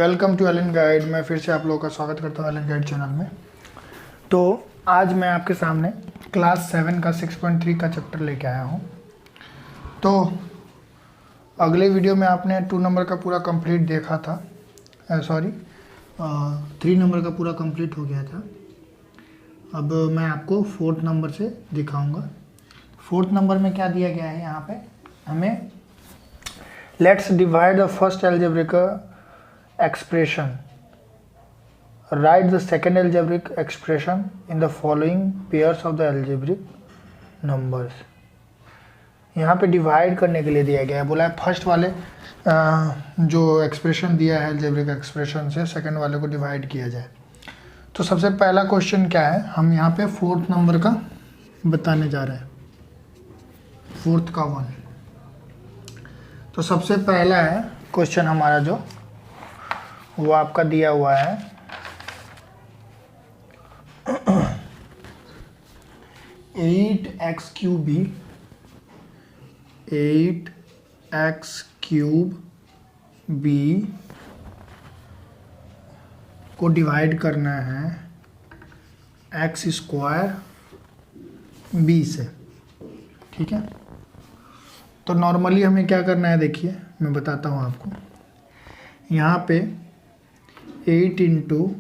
Welcome to Elon guide. मैं फिर से आप लोगों का स्वागत करता हूँ एलन गाइड चैनल में। तो आज मैं आपके सामने क्लास 7 का 6.3 का चैप्टर लेके आया हूँ। तो अगले वीडियो में आपने 2 नंबर का पूरा कंप्लीट देखा था, 3 नंबर का पूरा कंप्लीट हो गया था। अब मैं आपको 4th नंबर से दिखाऊंगा। 4th नंबर में क्या दिया गया है, यहाँ पे हमें let's divide the first algebraic expression. Write the second algebraic expression in the following pairs of the algebraic numbers. यहाँ पे डिवाइड करने के लिए दिया गया है, बोला है फर्स्ट वाले जो एक्सप्रेशन दिया है अलजेब्रिक एक्सप्रेशन से सेकंड वाले को डिवाइड किया जाए। तो सबसे पहला क्वेश्चन क्या है, हम यहाँ पे 4th नंबर का बताने जा रहे हैं, 4th का 1। तो सबसे पहला है क्वेश्चन हमारा जो वो आपका दिया हुआ है 8x क्यूब b को डिवाइड करना है x स्क्वायर b से। ठीक है, तो नॉर्मली हमें क्या करना है, देखिए मैं बताता हूँ आपको। यहाँ पे 8 into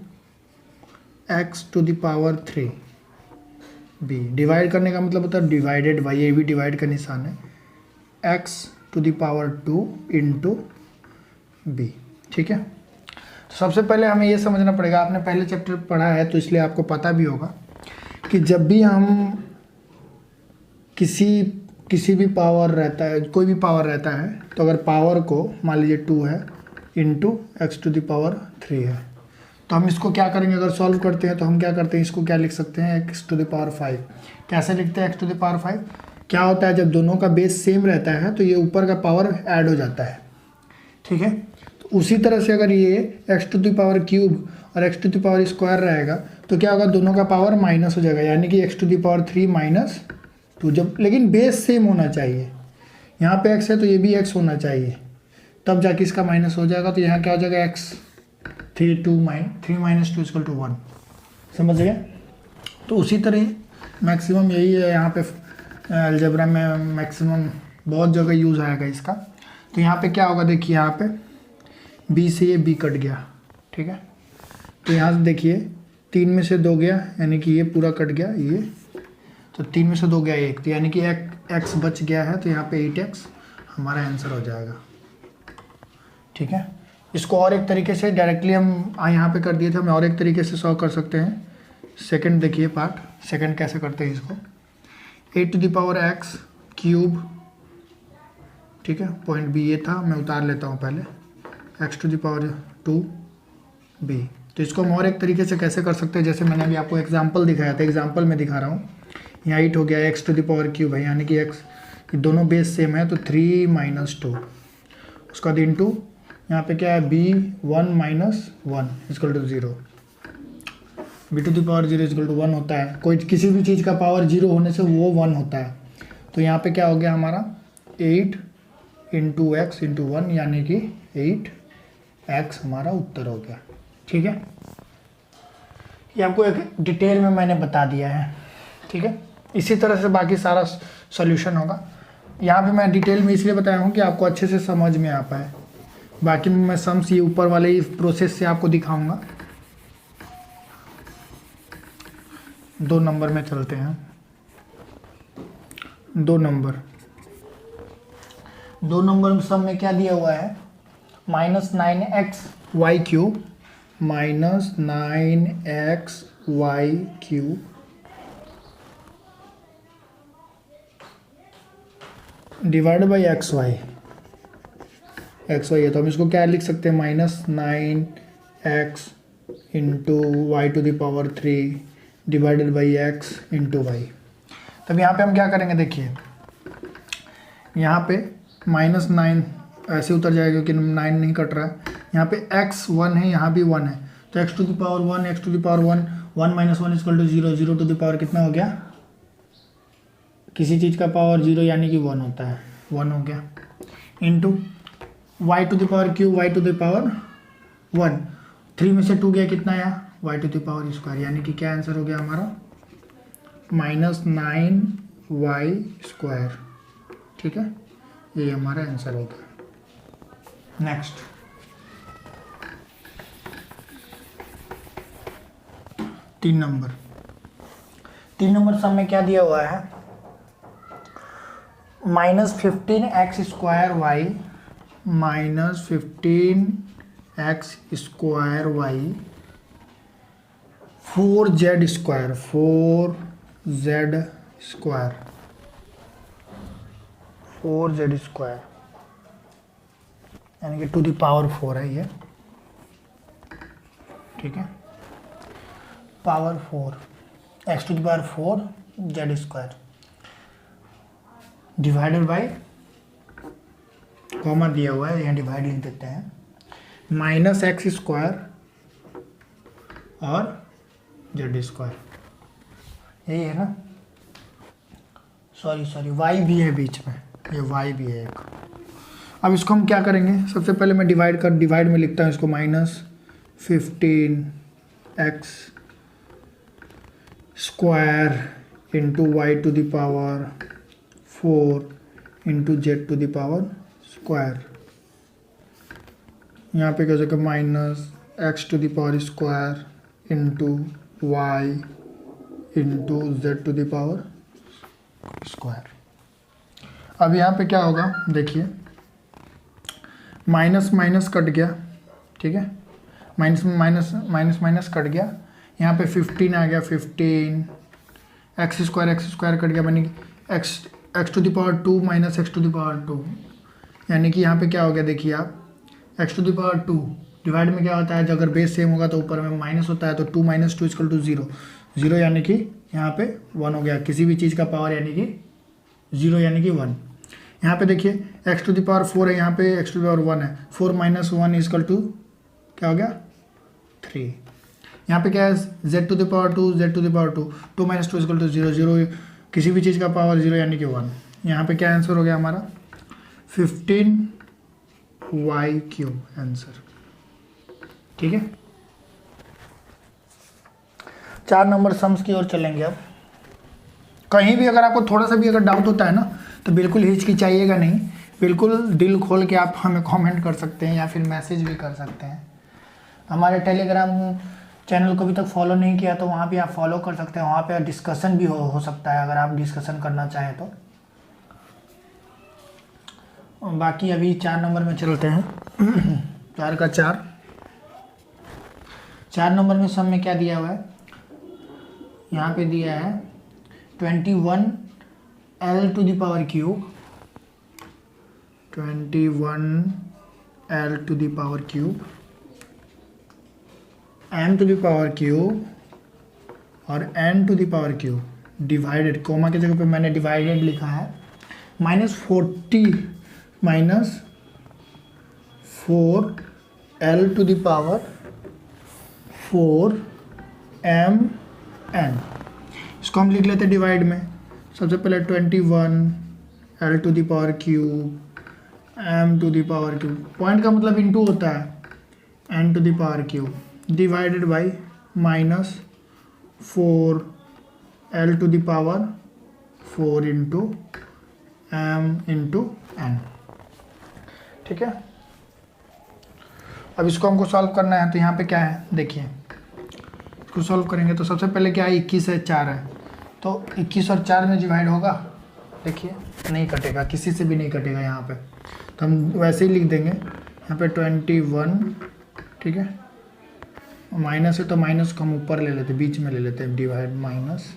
x to the power 3 b divide करने का मतलब होता है डिवाइडेड बाई, ये भी डिवाइड का निशान है, x to the power 2 into b. ठीक है, तो सबसे पहले हमें ये समझना पड़ेगा, आपने पहले चैप्टर पढ़ा है तो इसलिए आपको पता भी होगा कि जब भी हम किसी भी पावर रहता है, कोई भी पावर रहता है, तो अगर पावर को मान लीजिए 2 है into x to the power 3 है, तो हम इसको क्या करेंगे, अगर सॉल्व करते हैं तो हम क्या करते हैं, इसको क्या लिख सकते हैं, एक्स टू द पावर 5। कैसे लिखते हैं एक्स टू द पावर 5? क्या होता है, जब दोनों का बेस सेम रहता है तो ये ऊपर का पावर ऐड हो जाता है। ठीक है, तो उसी तरह से अगर ये x to the power cube और x to the power square रहेगा तो क्या होगा, दोनों का पावर माइनस हो जाएगा, यानी कि x to the power 3 minus 2। जब लेकिन बेस सेम होना चाहिए, यहाँ पे एक्स है तो ये भी एक्स होना चाहिए, तब जाके इसका माइनस हो जाएगा। तो यहाँ क्या हो जाएगा, एक्स 3 माइनस 2 इक्वल टू 1। समझ गए? तो उसी तरह मैक्सिमम यही है, यहाँ पे अलजेब्रा में मैक्सिमम बहुत जगह यूज़ आएगा इसका। तो यहाँ पे क्या होगा, देखिए यहाँ पे बी से ये बी कट गया। ठीक है, तो यहाँ से देखिए 3 में से 2 गया, यानी कि ये पूरा कट गया, ये तो 3 में से 2 गया 1, तो यानी कि एक्स बच गया है, तो यहाँ पे 8x हमारा आंसर हो जाएगा। ठीक है, इसको और एक तरीके से डायरेक्टली हम यहाँ पे कर दिए थे, हम और एक तरीके से सॉल्व कर सकते हैं। सेकंड देखिए पार्ट, सेकंड कैसे करते हैं इसको, 8 to the power x cube. ठीक है, पॉइंट बी ये था, मैं उतार लेता हूँ पहले, x to the power 2 b. तो इसको हम और एक तरीके से कैसे कर सकते हैं, जैसे मैंने अभी आपको एग्जाम्पल दिखाया था, एग्जाम्पल में दिखा रहा हूँ। यहाँ 8 हो गया x to the power cube है, यानी कि एक्स दोनों बेस सेम है, तो 3 माइनस 2, उसका दिन 2, यहाँ पे क्या है, b 1 minus 1 equal to 0, b to the power 0 equal to 1 होता है। कोई किसी भी चीज़ का पावर 0 होने से वो 1 होता है। तो यहाँ पे क्या हो गया हमारा, 8 इंटू एक्स इंटू 1, यानी कि 8x हमारा उत्तर हो गया। ठीक है, ये आपको एक डिटेल में मैंने बता दिया है। ठीक है, इसी तरह से बाकी सारा सॉल्यूशन होगा। यहाँ पे मैं डिटेल में इसलिए बताया हूँ कि आपको अच्छे से समझ में आ पाए। बाकी मैं सम्स ये ऊपर वाले इस प्रोसेस से आपको दिखाऊंगा। 2 नंबर में चलते हैं। 2 नंबर सम में क्या दिया हुआ है, -9x y cube, -9x y cube divide by x y है, तो हम इसको क्या लिख सकते हैं, -9x into y to the power 3 divided by x into y. तब यहाँ पे हम क्या करेंगे, देखिए यहाँ पे -9 ऐसे उतर जाएगा क्योंकि 9 नहीं कट रहा है। यहाँ पे x 1 है, यहाँ भी 1 है, तो x to the power 1, x to the power 1, 1 minus 1 equal to 0, 0 to the power कितना हो गया, किसी चीज़ का पावर 0 यानी कि 1 होता है, 1 हो गया, into y to the power cube, y to the power 1, 3 में से 2 गया कितना आया y to the power square, यानी कि क्या आंसर हो गया हमारा -9y स्क्वायर। ठीक है, ये हमारा आंसर हो गया। नेक्स्ट 3 नंबर सम में क्या दिया हुआ है, -15x square y -15x square y 4z square यानी कि टू द पावर 4 है ये। ठीक है, power 4 x to the power 4 z square divided by, comma दिया हुआ है यहाँ डिवाइड लिख देते हैं, -x स्क्वायर और z स्क्वायर, यही है ना, सॉरी y भी है बीच में, ये y भी है एक। अब इसको हम क्या करेंगे, सबसे पहले मैं डिवाइड में लिखता हूँ इसको, -15x square into y to the power 4 into z to the power square. यहाँ पे कैसे -x to the power square into y into z to the power square. अब यहाँ पे क्या होगा देखिए, माइनस माइनस कट गया, ठीक है, माइनस कट गया, यहाँ पे 15 आ गया, 15 एक्स स्क्वायर कट गया, यानी कि x to the power 2 minus x to the power 2, यानी कि यहाँ पे क्या हो गया देखिए आप, x to the power 2 divide में क्या होता है, जब अगर बेस सेम होगा तो ऊपर में माइनस होता है, तो 2 माइनस 2 इक्वल टू 0, 0 यानी कि यहाँ पे 1 हो गया, किसी भी चीज़ का पावर यानी कि 0 यानी कि 1। यहाँ पे देखिए एक्स टू द पावर 4 है, यहाँ पे एक्स टू द पावर 1 है, 4 माइनस 1 इक्वल टू क्या हो गया 3। यहाँ पे क्या है z to the power 2, z to the power 2, 2 minus 2 equal to 0, 0 किसी भी चीज़ का पावर 0 यानी कि 1। यहाँ पे क्या आंसर हो गया हमारा 15y³ आंसर। ठीक है, 4 नंबर सम्स की ओर चलेंगे। अब कहीं भी अगर आपको थोड़ा सा भी अगर डाउट होता है ना, तो बिल्कुल हिचकिचाइएगा नहीं, बिल्कुल दिल खोल के आप हमें कमेंट कर सकते हैं या फिर मैसेज भी कर सकते हैं। हमारे टेलीग्राम चैनल को अभी तक फॉलो नहीं किया तो वहाँ भी आप फॉलो कर सकते हैं, वहाँ पे डिस्कशन भी हो सकता है अगर आप डिस्कशन करना चाहें तो। बाकी अभी 4 नंबर में चलते हैं। 4 का 4 नंबर में सम में क्या दिया हुआ है, यहाँ पे दिया है 21l to the power cube, 21l to the power cube, m to the power cube और n to the power cube divided, comma की जगह पे मैंने डिवाइडेड लिखा है, -40 minus 4l to the power 4mn। इसको हम लिख लेते हैं डिवाइड में, सबसे पहले 21l to the power cube m to the power cube, point का मतलब इनटू होता है, n to the power cube divided by -4l to the power 4 into m into n। ठीक है, अब इसको हमको सॉल्व करना है, तो यहाँ पे क्या है देखिए, इसको सॉल्व करेंगे तो सबसे पहले क्या है 21 है 4 है, तो 21 और 4 में डिवाइड होगा, देखिए नहीं कटेगा, किसी से भी नहीं कटेगा यहाँ पे, तो हम वैसे ही लिख देंगे यहाँ पे 21। ठीक है, माइनस है तो माइनस को हम ऊपर ले लेते, बीच में ले लेते हैं, डिवाइड माइनस,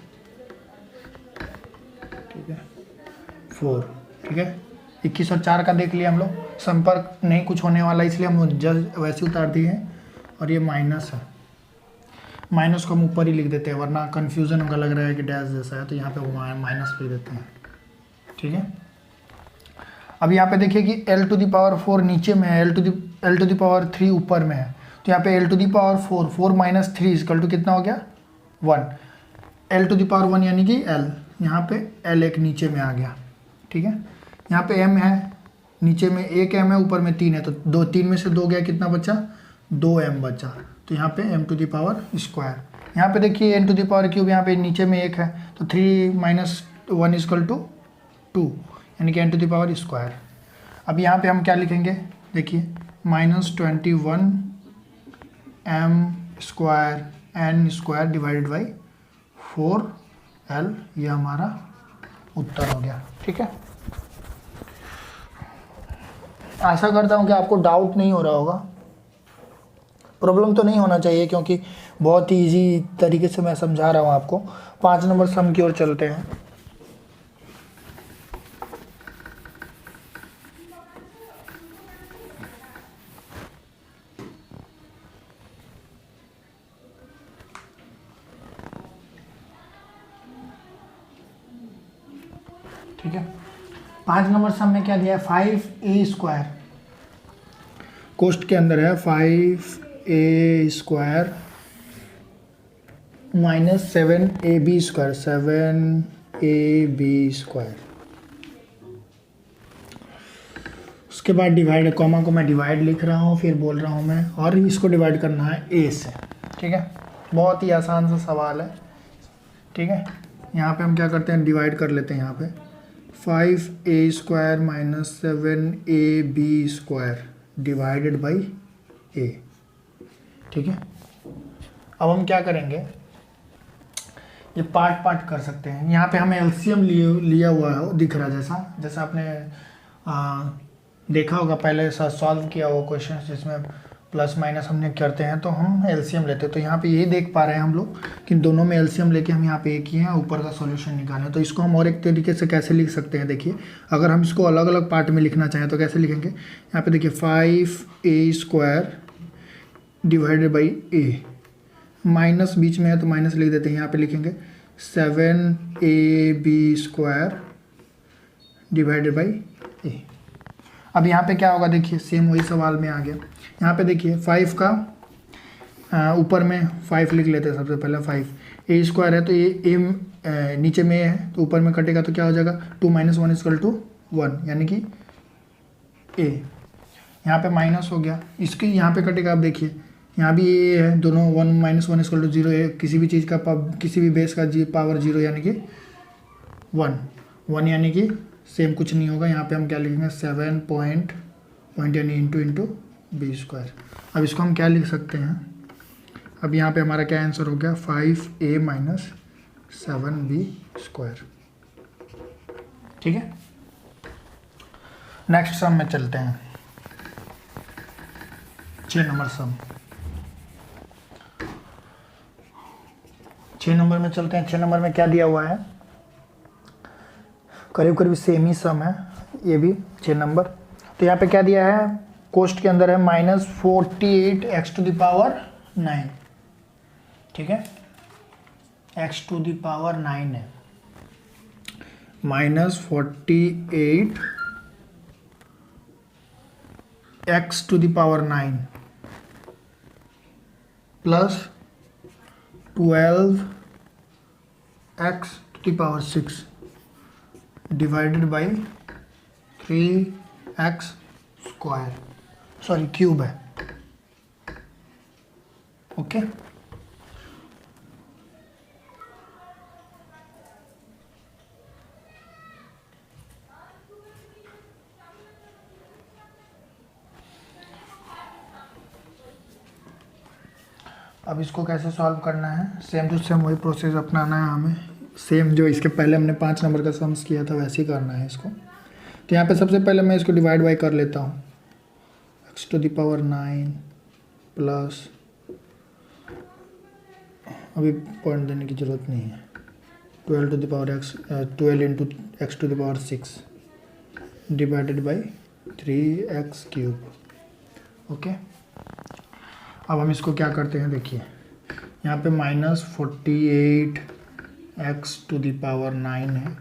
ठीक है 4। ठीक है, 21 और 4 का देख लिया हम लोग, संपर्क नहीं कुछ होने वाला इसलिए हम जस्ट वैसे उतार दिए हैं, और ये माइनस है, माइनस को हम ऊपर ही लिख देते हैं वरना कन्फ्यूज़न होगा, लग रहा है कि डैश जैसा है, तो यहाँ पे माइनस लिख देते हैं। ठीक है, अब यहाँ पे देखिए कि l टू द पावर 4 नीचे में है, l टू द पावर 3 ऊपर में है, तो यहाँ पे l to the power 4 minus 3 equal to कितना हो गया 1, l टू द पावर 1 यानी कि l, यहाँ पे l एक नीचे में आ गया। ठीक है, यहाँ पे m है, नीचे में एक m है, ऊपर में 3 है, तो 3 में से 2 गया, कितना बचा 2m बचा, तो यहाँ पे m to the power square. यहाँ पे देखिए n to the power cube, यहाँ पे नीचे में 1 है, तो 3 माइनस 1 इक्वल टू 2, यानी कि n to the power square. अब यहाँ पे हम क्या लिखेंगे, देखिए -21 m square n square divided by 4l, ये हमारा उत्तर हो गया। ठीक है, आशा करता हूँ कि आपको डाउट नहीं हो रहा होगा, प्रॉब्लम तो नहीं होना चाहिए, क्योंकि बहुत ही इजी तरीके से मैं समझा रहा हूँ आपको। 5 नंबर सम की ओर चलते हैं। ठीक है, 5 नंबर सम में क्या दिया है, 5a स्क्वायर, कोष्ट के अंदर है 5a square minus 7ab square, 7ab square. उसके बाद डिवाइड, कॉमा को मैं डिवाइड लिख रहा हूँ, फिर बोल रहा हूँ मैं, और इसको डिवाइड करना है a से। ठीक है, बहुत ही आसान सा सवाल है। ठीक है, यहाँ पे हम क्या करते हैं, डिवाइड कर लेते हैं। यहाँ पे 5a square minus 7ab square divided by a। ठीक है, अब हम क्या करेंगे, ये पार्ट पार्ट कर सकते हैं। यहाँ पे हमें एलसीएम लिया हुआ है, दिख रहा है, जैसा आपने देखा होगा पहले सॉल्व किया हुआ क्वेश्चन जिसमें प्लस माइनस हमने करते हैं तो हम एलसीएम लेते हैं। तो यहाँ पे ये देख पा रहे हैं हम लोग कि दोनों में एलसीएम लेके हम यहाँ पे एक ही हैं, ऊपर का सॉल्यूशन निकालें। तो इसको हम और एक तरीके से कैसे लिख सकते हैं, देखिए अगर हम इसको अलग अलग पार्ट में लिखना चाहें तो कैसे लिखेंगे। यहाँ पे देखिए 5a square divided by a, minus बीच में है तो माइनस लिख देते हैं। यहाँ पे लिखेंगे 7ab square divided by a। अब यहाँ पे क्या होगा, देखिए सेम वही सवाल में आ गया। यहाँ पे देखिए 5 का ऊपर में 5 लिख लेते हैं सबसे पहले। 5a स्क्वायर है तो ये a नीचे में है तो ऊपर में कटेगा तो क्या हो जाएगा, 2 माइनस 1 इक्वल टू 1, यानी कि a। यहाँ पे माइनस हो गया, इसके यहाँ पे कटेगा। अब देखिए यहाँ भी a है, दोनों 1 माइनस 1 इक्वल टू 0 है। किसी भी चीज़ का किसी भी बेस का पावर 0 यानी कि 1 यानी कि सेम कुछ नहीं होगा। यहाँ पे हम क्या लिखेंगे, 7 पॉइंट यानी इंटू बी स्क्वायर। अब इसको हम क्या लिख सकते हैं, अब यहाँ पे हमारा क्या आंसर हो गया, 5a माइनस 7b स्क्वायर। ठीक है, नेक्स्ट सम में चलते हैं, 6 नंबर सम। 6 नंबर में चलते हैं। 6 नंबर में क्या दिया हुआ है, करीब करीब सेम ही सम है ये भी, 6 नंबर। तो यहाँ पे क्या दिया है, कोष्ट के अंदर है -48 x टू द पावर 9। ठीक है, x टू द पावर 9 है, -48 x to the power 9 plus 12 x to the power 6 divided by 3x square, sorry cube है। ओके, अब इसको कैसे सॉल्व करना है, सेम टू सेम वही प्रोसेस अपनाना है हमें। सेम जो इसके पहले हमने 5 नंबर का सम्स किया था वैसे ही करना है इसको। तो यहाँ पे सबसे पहले मैं इसको डिवाइड बाई कर लेता हूँ, x to the power 9 plus, अभी पॉइंट देने की ज़रूरत नहीं है, 12 to the power x, 12 into x to the power 6 divided by 3x cube. Okay, अब हम इसको क्या करते हैं, देखिए यहाँ पे -48 x टू द पावर 9 है,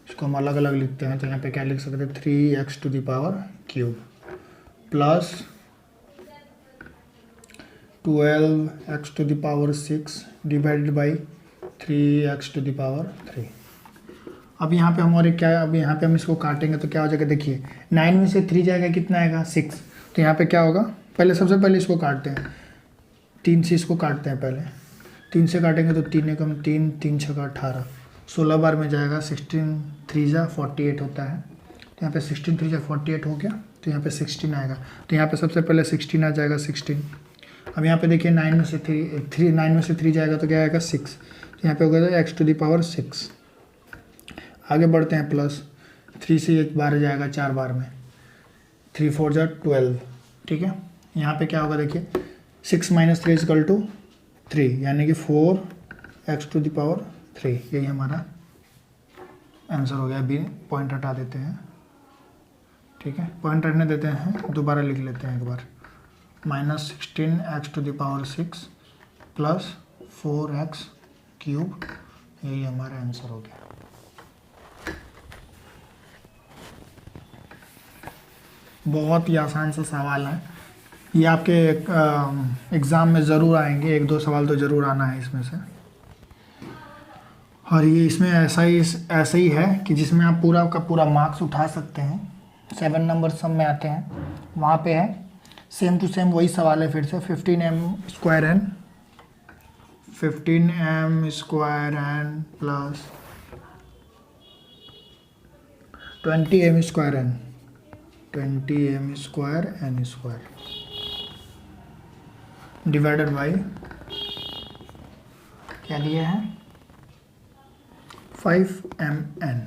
इसको हम अलग अलग लिखते हैं। तो यहाँ पे क्या लिख सकते हैं, 3x to the power cube plus 12x to the power 6 divided by 3x to the power 3। अब यहाँ पे हमारे क्या, अब यहाँ पे हम इसको काटेंगे तो क्या हो जाएगा, देखिए 9 में से 3 जाएगा, कितना आएगा 6। तो यहाँ पे क्या होगा, सबसे पहले इसको काटते हैं। 3 से इसको काटते हैं पहले। 3 से काटेंगे तो 3 एकम 3, 3 छका 18, 16 बार में जाएगा। 16 3 जा 48 होता है, तो यहाँ पे 16 3 जा 48 हो गया, तो यहाँ पे 16 आएगा। तो यहाँ पे सबसे पहले 16 आ जाएगा 16। अब यहाँ पे देखिए 9 में से 3 जाएगा तो क्या आएगा 6, तो यहाँ पे हो गया एक्स टू द पावर 6। आगे बढ़ते हैं, प्लस 3 से 1 बार जाएगा 4 बार में, 3 4 जा 12, ठीक है। यहाँ पे क्या होगा देखिए 6 - 3 = 3, यानी कि 4 एक्स टू द पावर 3, यही हमारा आंसर हो गया। अभी पॉइंट हटा देते हैं, ठीक है, पॉइंट हटने देते हैं, दोबारा लिख लेते हैं एक बार। -16 x to the power 6 plus 4x cube, यही हमारा आंसर हो गया। बहुत ही आसान सा सवाल है ये, आपके एग्ज़ाम में ज़रूर आएंगे, 1-2 सवाल तो ज़रूर आना है इसमें से। और ये इसमें ऐसा ही है कि जिसमें आप पूरा का पूरा मार्क्स उठा सकते हैं। 7 नंबर सम में आते हैं, वहाँ पे है सेम टू सेम वही सवाल है फिर से। 15m² n plus 20m² n² divided by क्या दिया है 5mn,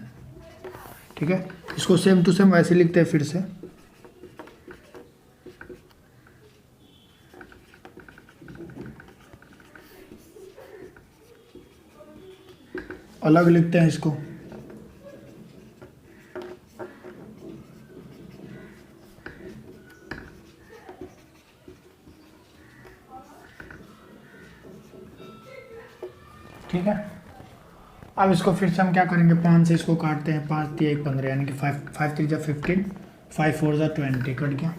ठीक है। इसको सेम टू सेम वैसे लिखते हैं फिर से, अलग लिखते हैं इसको। ठीक है, अब इसको फिर से हम क्या करेंगे, 5 से इसको काटते हैं, 5 × 3 = 15, यानी कि 5 3 × 15, 5 4 = 20, कट गया।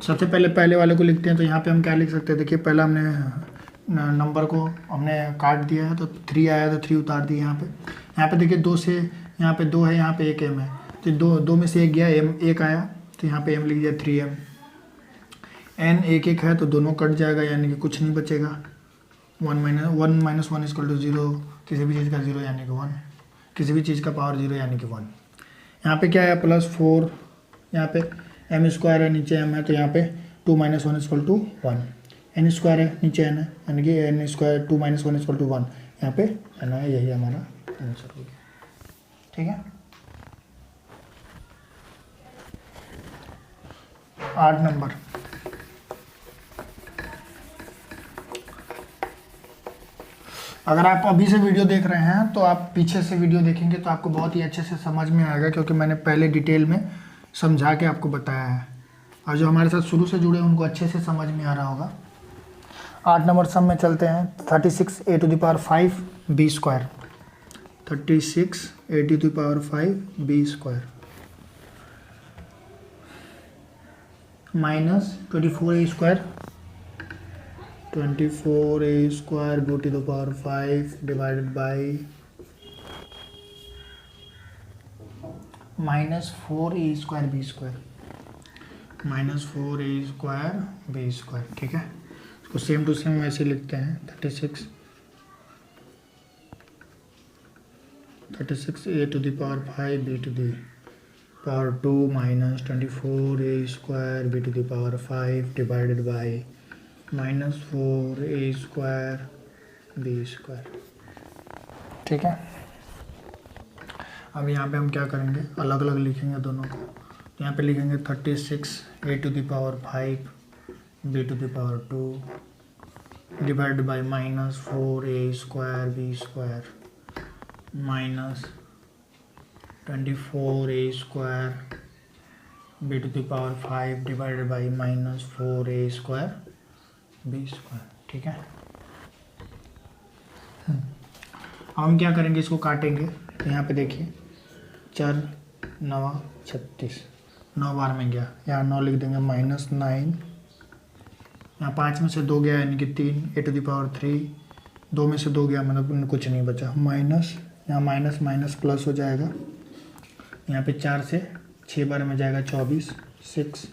सबसे पहले वाले को लिखते हैं, तो यहाँ पे हम क्या लिख सकते हैं, देखिए पहला हमने नंबर को हमने काट दिया है, तो 3 आया तो 3 उतार दिए यहाँ पे देखिए 2 से, यहाँ पे 2 है, यहाँ पे 1 m है, तो 2 में से 1 गया, m 1 आया, तो यहाँ पे m लिख दिया 3m। n 1 1 है तो दोनों कट जाएगा, यानी कि कुछ नहीं बचेगा। 1 - 1 = 0, किसी भी चीज़ का 0 यानी कि 1, किसी भी चीज़ का पावर 0 यानी कि 1। यहाँ पे क्या है +4, यहाँ पे m² है, नीचे m है, तो यहाँ पे 2 - 1 = 1, n² है, नीचे n है, यानी कि n², 2 - 1 = 1, यहाँ पे n है, यही हमारा आंसर हो गया, ठीक है। 8 नंबर, अगर आप अभी से वीडियो देख रहे हैं तो आप पीछे से वीडियो देखेंगे तो आपको बहुत ही अच्छे से समझ में आएगा, क्योंकि मैंने पहले डिटेल में समझा के आपको बताया है, और जो हमारे साथ शुरू से जुड़े उनको अच्छे से समझ में आ रहा होगा। 8 नंबर सम में चलते हैं। 36a to the power 5 b², 36a to the power 5 b² minus 24a² 24a² b to the power 5 divided by -4a² b², -4a² b², ठीक है। इसको सेम टू सेम वैसे लिखते हैं। 36a to the power 5 b to the power 2 minus 24a² b to the power 5 divided by -4a² b², ठीक है। अब यहाँ पे हम क्या करेंगे, अलग अलग लिखेंगे दोनों को। तो यहाँ पे लिखेंगे 36a to the power 5 b to the power 2 divided by -4a² b² minus 24a² b to the power 5 divided by -4a² b², ठीक है। अब हम क्या करेंगे, इसको काटेंगे। तो यहाँ पे देखिए 4 9 36, 9 बार में गया, यहाँ 9 लिख देंगे, -9, यहाँ 5 में से 2 गया यानी कि 3, a to the power 3, 2 में से 2 गया मतलब कुछ नहीं बचा, माइनस, यहाँ माइनस माइनस प्लस हो जाएगा, यहाँ पे 4 से 6 बार में जाएगा 24, 6,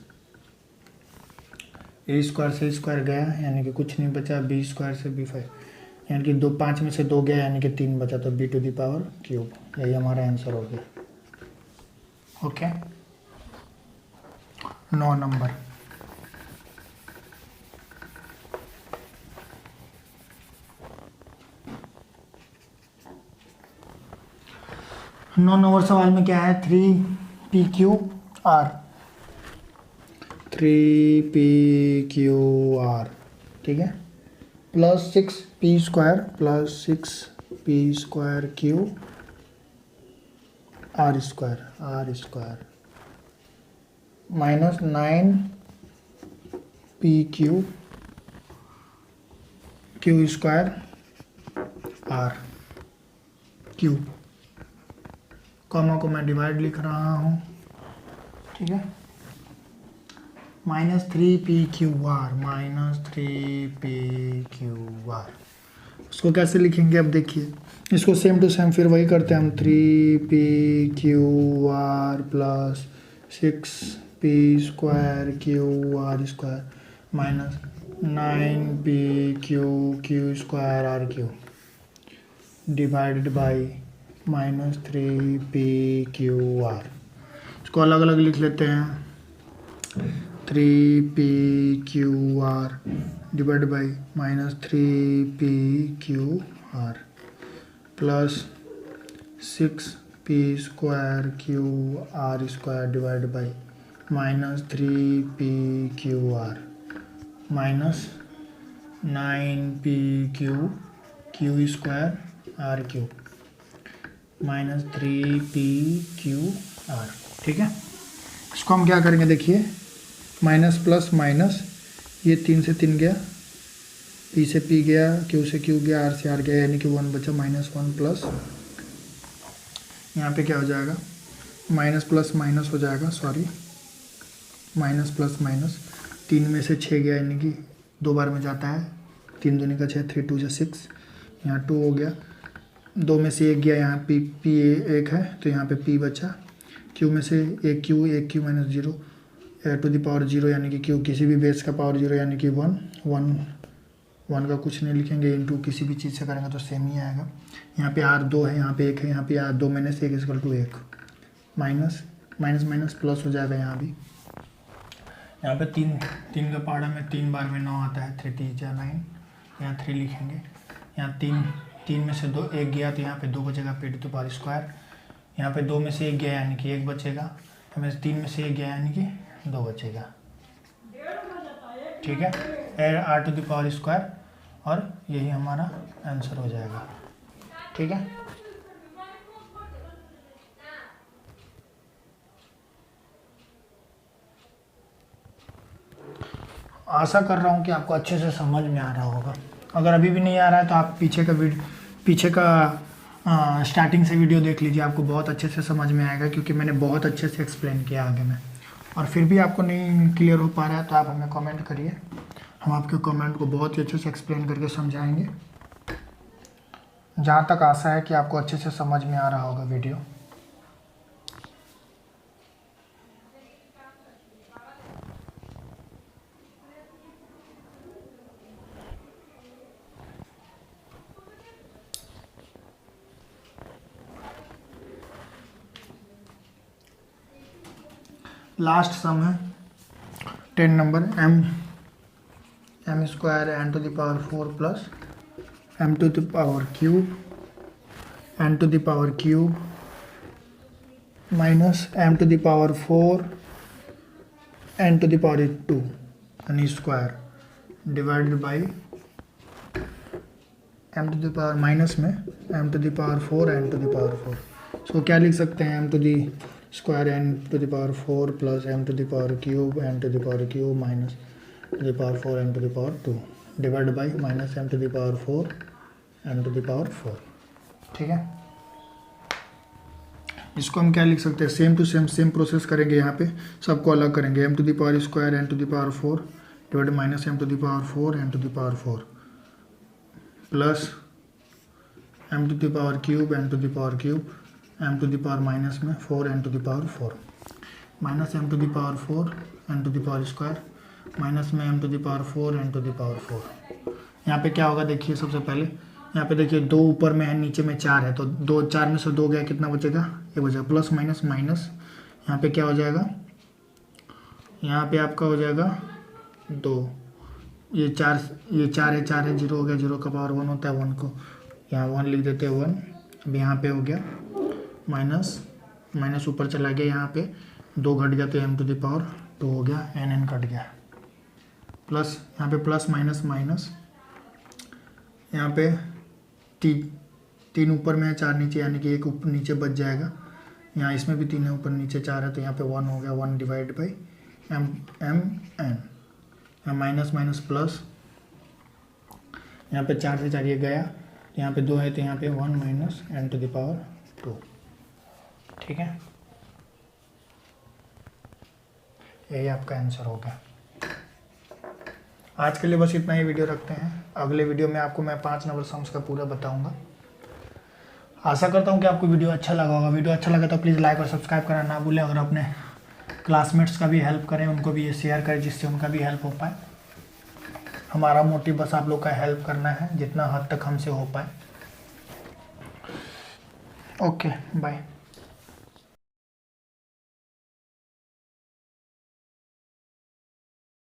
ए स्क्वायर से स्क्वायर गया यानी कि कुछ नहीं बचा, बी स्क्वायर से बी फाइव यानी कि 5 में से 2 गया यानी कि 3 बचा, तो b to the power cube, यही हमारा आंसर हो गया। Okay 9 number. नौ नंबर सवाल में क्या है, 3PQR, 3PQR, ठीक है, plus 6P square plus 6P² Q R square minus 9PQ Q square R Q, comma को मैं डिवाइड लिख रहा हूँ, ठीक है, माइनस 3PQR, उसको कैसे लिखेंगे अब देखिए, इसको सेम टू सेम फिर वही करते हैं हम, 3PQR plus 6P² QR square minus 9PQ square R Q divided by minus 3PQR। इसको अलग अलग लिख लेते हैं, 3PQR divide by minus 3PQR plus 6P² QR square divide by minus 3PQR minus 9PQ square R Q minus 3PQR, ठीक है। इसको हम क्या करेंगे देखिए, माइनस प्लस माइनस, ये 3 से 3 गया, P से P गया, Q से Q गया, R से R गया, यानी कि 1 बचा, -1 प्लस, यहाँ पे क्या हो जाएगा, माइनस प्लस माइनस हो जाएगा, सॉरी, माइनस प्लस माइनस, 3 में से 6 गया यानी कि 2 बार में जाता है, 3 दूनी का 6, 3 2 जा 6, यहाँ 2 हो गया, 2 में से 1 गया, यहाँ P 1 है तो यहाँ पे P बचा, Q में से 1 Q minus 0 to the power 0 यानी कि Q किसी भी बेस का पावर 0 यानी कि 1 का कुछ नहीं लिखेंगे, इनटू किसी भी चीज़ से करेंगे तो सेम ही आएगा। यहाँ पे R 2 है, यहाँ पे 1 है, यहाँ पे R 2 में से 1 equal to 1, minus minus minus plus हो जाएगा, यहाँ भी, यहाँ पे 3 का पहाड़ा में 3 बार में 9 आता है, 3 3 जा 9, यहाँ 3 लिखेंगे, यहाँ 3 में से 1 गया तो यहाँ पे 2 बचेगा, P to the power square, यहाँ पे 2 में से 1 गया यानी कि 1 बचेगा, हमें 3 में से 1 गया यानी कि 2 बचेगा, ठीक है, R to the power square, और यही हमारा आंसर हो जाएगा, ठीक है। आशा कर रहा हूँ कि आपको अच्छे से समझ में आ रहा होगा, अगर अभी भी नहीं आ रहा है तो आप पीछे का स्टार्टिंग से वीडियो देख लीजिए, आपको बहुत अच्छे से समझ में आएगा, क्योंकि मैंने बहुत अच्छे से एक्सप्लेन किया आगे में। और फिर भी आपको नहीं क्लियर हो पा रहा है तो आप हमें कमेंट करिए, हम आपके कमेंट को बहुत ही अच्छे से एक्सप्लेन करके समझाएंगे। जहाँ तक आशा है कि आपको अच्छे से समझ में आ रहा होगा वीडियो। लास्ट सम है 10 number, m square n to the power 4 plus m to the power cube n to the power cube minus m to the power 4 n to the power 2 यानी square divided by m to the power minus में m to the power 4 n to the power 4। इसको क्या लिख सकते हैं, m to the square n to the power 4 plus m to the power cube n to the power cube minus to the power 4 n to the power 2 divide by minus m to the power 4 n to the power 4, ठीक है। इसको हम क्या लिख सकते हैं, same to same process करेंगे, यहाँ पे सबको अलग करेंगे, m to the power square n to the power 4 divide minus m to the power 4 n to the power 4 plus m to the power cube n to the power cube m to the power minus में 4 n to the power 4 minus m to the power 4 n to the power square minus में m to the power 4 n to the power 4। यहाँ पे क्या होगा देखिए, सबसे पहले यहाँ पे देखिए 2 ऊपर में है, नीचे में 4 है, तो 2 4 में से 2 गया, कितना बचेगा, ये बचेगा प्लस माइनस माइनस। यहाँ पे क्या हो जाएगा, यहाँ पे आपका हो जाएगा 2, ये 4 है, 4 है, 0 हो गया, 0 का पावर 1 होता है, 1 को यहाँ 1 लिख देते हैं 1। अब यहाँ पे हो गया माइनस माइनस ऊपर चला गया, यहाँ पे 2 घट गया तो m टू द पावर 2 हो गया, n कट गया, प्लस यहाँ पे प्लस माइनस माइनस, यहाँ पे 3 ऊपर में है, 4 नीचे, यानी कि 1 ऊपर नीचे बच जाएगा। यहाँ इसमें भी 3 है, ऊपर नीचे 4 है, तो यहाँ पे 1 हो गया, 1 डिवाइड बाई m n, यहाँ माइनस माइनस प्लस, यहाँ पे 4 से 4 ये गया, यहाँ पे 2 है, तो यहाँ पे 1 minus n to the power 2। ठीक है, यही आपका आंसर हो गया। आज के लिए बस इतना ही वीडियो रखते हैं। अगले वीडियो में आपको मैं 5 नंबर सम्स का पूरा बताऊंगा। आशा करता हूं कि आपको वीडियो अच्छा लगा होगा। वीडियो अच्छा लगा तो प्लीज़ लाइक और सब्सक्राइब करना ना भूलें, और अपने क्लासमेट्स का भी हेल्प करें, उनको भी ये शेयर करें जिससे उनका भी हेल्प हो पाए। हमारा मोटिव बस आप लोग का हेल्प करना है, जितना हद तक हमसे हो पाए। Okay, bye.